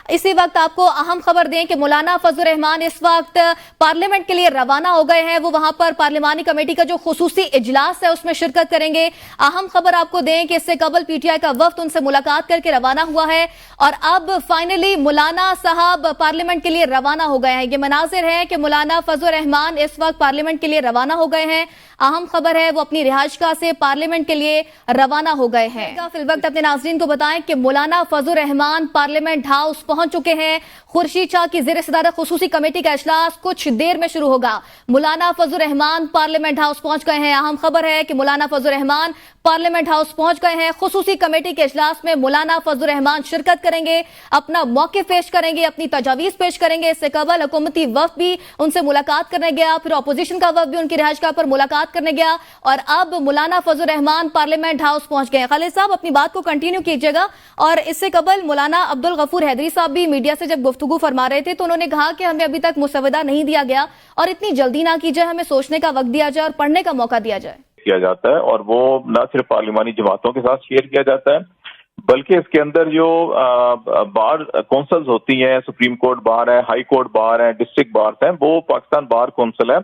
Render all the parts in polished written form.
इसी वक्त आपको अहम खबर दें कि मौलाना फजल रहमान इस वक्त पार्लियामेंट के लिए रवाना हो गए हैं। वो वहां पर पार्लिमानी कमेटी का जो खुसूसी इजलास है उसमें शिरकत करेंगे। अहम खबर आपको दें कि इससे कबल पीटीआई का वफ्द उनसे मुलाकात करके रवाना हुआ है और अब फाइनली मौलाना साहब पार्लियामेंट के लिए रवाना हो गए हैं। ये मनाजिर है कि मौलाना फजल रहमान इस वक्त पार्लियामेंट के लिए रवाना हो गए हैं। अहम खबर है वो अपनी रिहाइशगाह से पार्लियामेंट के लिए रवाना हो गए हैं। फिल वक्त अपने नाज़रीन को बताएं कि मौलाना फजल रहमान पार्लियामेंट हाउस पहुंच चुके हैं। खुर्शीद शाह की ज़ेर सदारत खुसूसी कमेटी का इजलास कुछ देर में शुरू होगा। मौलाना फजल रहमान पार्लियामेंट हाउस पहुंच गए हैं। अहम खबर है कि मौलाना फजल रहमान पार्लियामेंट हाउस पहुंच गए हैं। खुसूसी कमेटी के इजलास में मौलाना फजल रहमान शिरकत करेंगे, अपना मौक़िफ़ पेश करेंगे, अपनी तजावीज़ पेश करेंगे। इससे कबल हुकूमती वफ्द भी उनसे मुलाकात करने गया, फिर अपोजिशन का वफ्द भी उनकी रिहाइशगाह पर मुलाकात करने गया और अब मौलाना फजल रहमान पार्लियामेंट हाउस पहुंच गए। खालिद साहब अपनी बात को कंटिन्यू कीजिएगा। और इससे कबल मौलाना अब्दुल गफूर हैदरी साहब भी मीडिया से जब गुफ्तगू फरमा रहे थे तो उन्होंने कहा कि हमें अभी तक मुसवदा नहीं दिया गया और इतनी जल्दी ना की जाए, हमें सोचने का वक्त दिया जाए और पढ़ने का मौका दिया जाए। किया जाता है और वो न सिर्फ पार्लिमानी जमातों के साथ शेयर किया जाता है बल्कि इसके अंदर जो बार कौंसल्स होती हैं, सुप्रीम कोर्ट बार है, हाई कोर्ट बार है, डिस्ट्रिक्ट बार हैं, वो पाकिस्तान बार कौंसिल है,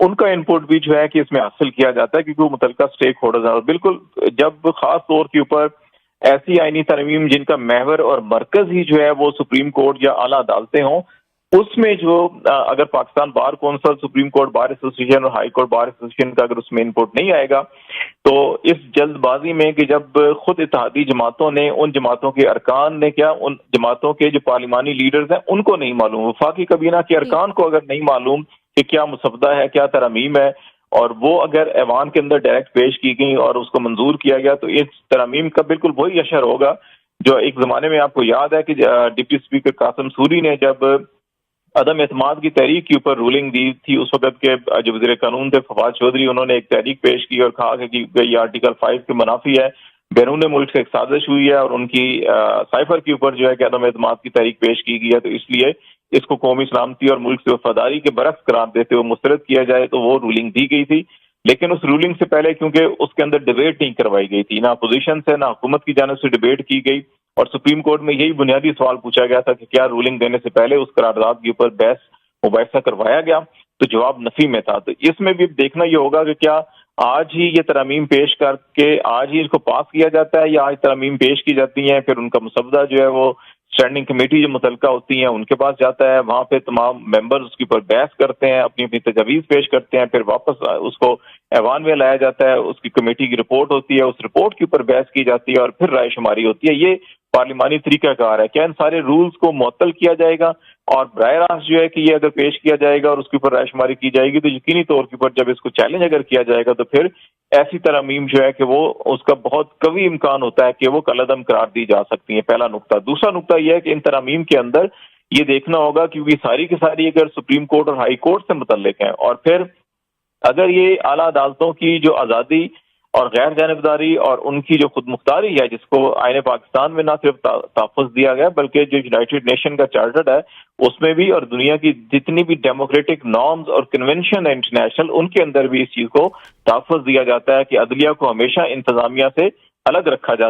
उनका इनपुट भी जो है कि इसमें हासिल किया जाता है क्योंकि वो मुतल्लिका स्टेक होल्डर्स हैं। बिल्कुल जब खास तौर के ऊपर ऐसी आईनी तरमीम जिनका महवर और मरकज ही जो है वो सुप्रीम कोर्ट या आला अदालतें हों, उसमें जो अगर Pakistan bar council, supreme court bar association और हाई कोर्ट बार एसोसिएशन का अगर उसमें इनपुट नहीं आएगा तो इस जल्दबाजी में कि जब खुद इत्तेहादी जमातों ने, उन जमातों के अरकान ने, क्या उन जमातों के जो पार्लिमानी लीडर्स हैं उनको नहीं मालूम, वफाकी कबीना के अरकान को अगर नहीं मालूम कि क्या मुसवदा है, क्या तरमीम है और वो अगर ऐवान के अंदर डायरेक्ट पेश की गई और उसको मंजूर किया गया तो इस तरमीम का बिल्कुल वही असर होगा जो एक जमाने में आपको याद है कि डिप्टी स्पीकर कासिम सूरी ने जब अदम एतमाद की तहरीक के ऊपर रूलिंग दी थी, उस वक्त के जो वज़ीर कानून थे फवाद चौधरी, उन्होंने एक तहरीक पेश की और कहा कि ये आर्टिकल 5 के मुनाफी है, बैरून मुल्क से एक साजिश हुई है और उनकी साइफर के ऊपर जो है कि अदम एतमाद की तहरीक पेश की गई है, तो इसलिए इसको कौमी सलामती और मुल्क से वफादारी के बरक्स करार देते हुए मुस्तरद किया जाए। तो वो रूलिंग दी गई थी, लेकिन उस रूलिंग से पहले क्योंकि उसके अंदर डिबेट नहीं करवाई गई थी, ना अपोजिशन से ना हुकूमत की जानिब से डिबेट की गई और सुप्रीम कोर्ट में यही बुनियादी सवाल पूछा गया था कि क्या रूलिंग देने से पहले उस करारदाद के ऊपर बहस मुबाहिसा करवाया गया, तो जवाब नफी में था। तो इसमें भी देखना ये होगा कि क्या आज ही ये तरमीम पेश करके आज ही इसको पास किया जाता है या आज तरमीम पेश की जाती हैं, फिर उनका मुसवदा जो है वो स्टैंडिंग कमेटी जो मुतल्लिका होती हैं उनके पास जाता है, वहां पे तमाम मेंबर्स उसके ऊपर बहस करते हैं, अपनी अपनी तजावीज़ पेश करते हैं, फिर वापस उसको ऐवान में लाया जाता है, उसकी कमेटी की रिपोर्ट होती है, उस रिपोर्ट के ऊपर बहस की जाती है और फिर राय शुमारी होती है। ये पार्लिमानी तरीकाकार है। क्या इन सारे रूल्स को मुअत्तल किया जाएगा और बराह रास्त जो है कि ये अगर पेश किया जाएगा और उसके ऊपर रायशुमारी की जाएगी तो यकीनी तौर के ऊपर जब इसको चैलेंज अगर किया जाएगा तो फिर ऐसी तरमीम जो है कि वो उसका बहुत कवी इम्कान होता है कि वो कलअदम करार दी जा सकती है। पहला नुकता। दूसरा नुकता यह है कि इन तरमीम के अंदर ये देखना होगा क्योंकि सारी की सारी अगर सुप्रीम कोर्ट और हाई कोर्ट से मुतल्लिक हैं और फिर अगर ये आला अदालतों की जो आज़ादी और गैर जानिबदारी और उनकी जो खुद मुख्तारी है जिसको आईने पाकिस्तान में ना सिर्फ तहफ़्फ़ुज़ दिया गया बल्कि जो यूनाइटेड नेशन का चार्टर है उसमें भी और दुनिया की जितनी भी डेमोक्रेटिक नॉर्म्स और कन्वेंशन है इंटरनेशनल उनके अंदर भी इस चीज़ को तहफ़्फ़ुज़ दिया जाता है कि अदलिया को हमेशा इंतजामिया से अलग रखा जाता है।